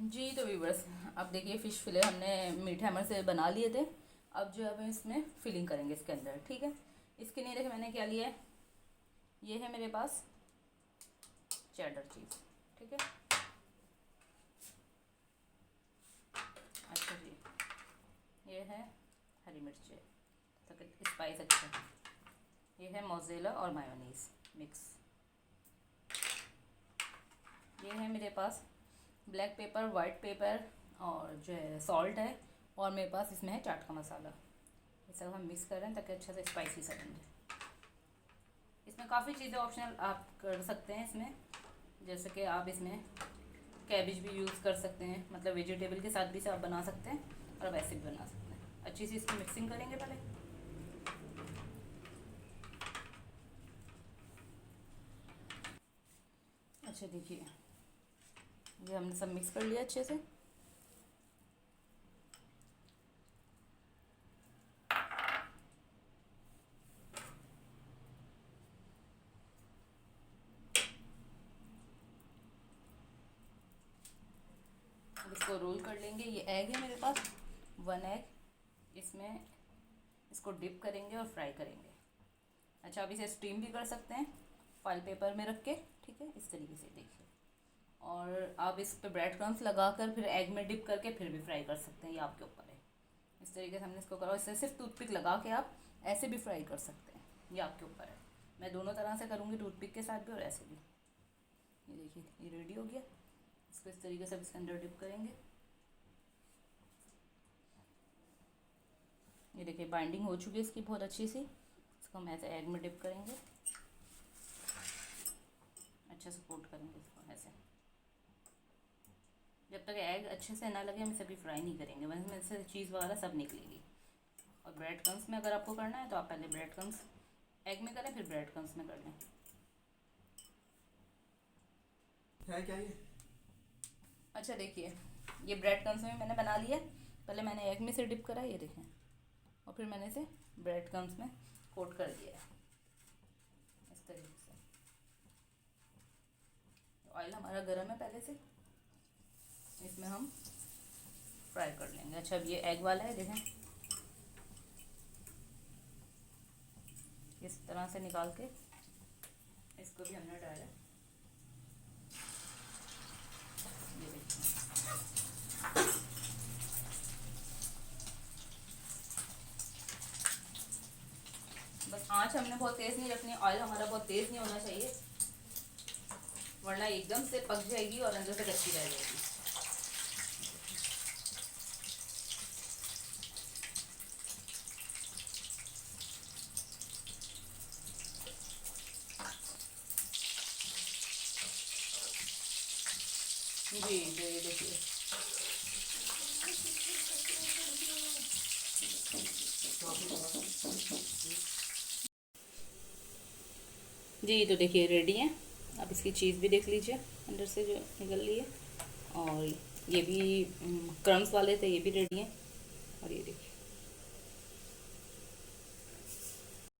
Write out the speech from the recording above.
जी तो व्यूवर्स, अब देखिए फ़िश फिले हमने मीठे अमर से बना लिए थे। अब जो अब इसमें फिलिंग करेंगे इसके अंदर, ठीक है। इसके लिए देखिए मैंने क्या लिया है, ये है मेरे पास चेडर चीज़, ठीक है। अच्छा जी, ये है हरी मिर्च, स्पाइस अच्छा। ये है मोज़रेला और मायोनीज़ मिक्स। ये है मेरे पास ब्लैक पेपर, वाइट पेपर और जो है सॉल्ट है, और मेरे पास इसमें है चाट का मसाला। ये सब हम मिक्स कर रहे हैं ताकि अच्छे से स्पाइसी सा बन जाए। इसमें काफ़ी चीज़ें ऑप्शनल आप कर सकते हैं इसमें, जैसे कि आप इसमें कैबेज भी यूज़ कर सकते हैं, मतलब वेजिटेबल के साथ भी से आप बना सकते हैं और वैसे भी बना सकते हैं। अच्छी सी इसकी मिक्सिंग करेंगे पहले। अच्छा देखिए, ये हमने सब मिक्स कर लिया अच्छे से। अब इसको रोल कर लेंगे। ये एग है मेरे पास, 1 एग, इसमें इसको डिप करेंगे और फ्राई करेंगे। अच्छा, आप इसे स्टीम भी कर सकते हैं फॉइल पेपर में रख के, ठीक है, इस तरीके से देखिए। और आप इस पे ब्रेड क्रम्स लगा कर फिर एग में डिप करके फिर भी फ्राई कर सकते हैं, ये आपके ऊपर है। इस तरीके से हमने इसको करा। इससे सिर्फ टूथपिक लगा के आप ऐसे भी फ्राई कर सकते हैं, ये आपके ऊपर है। मैं दोनों तरह से करूँगी, टूथपिक के साथ भी और ऐसे भी। ये देखिए, ये रेडी हो गया। इसको इस तरीके से इसके अंदर डिप करेंगे। ये देखिए बाइंडिंग हो चुकी है इसकी बहुत अच्छी सी। इसको हम ऐसे एग में डिप करेंगे, अच्छा से कोट करेंगे इसको ऐसे। जब तक एग अच्छे से ना लगे हम इसे भी फ्राई नहीं करेंगे, वहीं में से चीज़ वगैरह सब निकलेगी। और ब्रेड क्रम्स में अगर आपको करना है तो आप पहले ब्रेड क्रम्स एग में करें, फिर ब्रेड क्रम्स में कर लें। है क्या ये? अच्छा देखिए, ये ब्रेड क्रम्स में मैंने बना लिया। पहले मैंने एग में से डिप करा, ये देखें, और फिर मैंने इसे ब्रेड क्रम्स में कोट कर दिया है इस तरीके से। ऑयल हमारा गर्म है पहले से, इसमें हम फ्राई कर लेंगे। अच्छा, अब ये एग वाला है, देखें, इस तरह से निकाल के इसको भी हमने डाला। ये देखिए, बस आंच हमने बहुत तेज़ नहीं रखनी, ऑयल हमारा बहुत तेज़ नहीं होना चाहिए, वरना एकदम से पक जाएगी और अंदर से कच्ची रह जाएगी। जी तो ये देखिए, जी तो देखिए रेडी है। आप इसकी चीज़ भी देख लीजिए अंदर से जो निकल रही है, और ये भी क्रम्स वाले थे, ये भी रेडी हैं। और ये देखिए।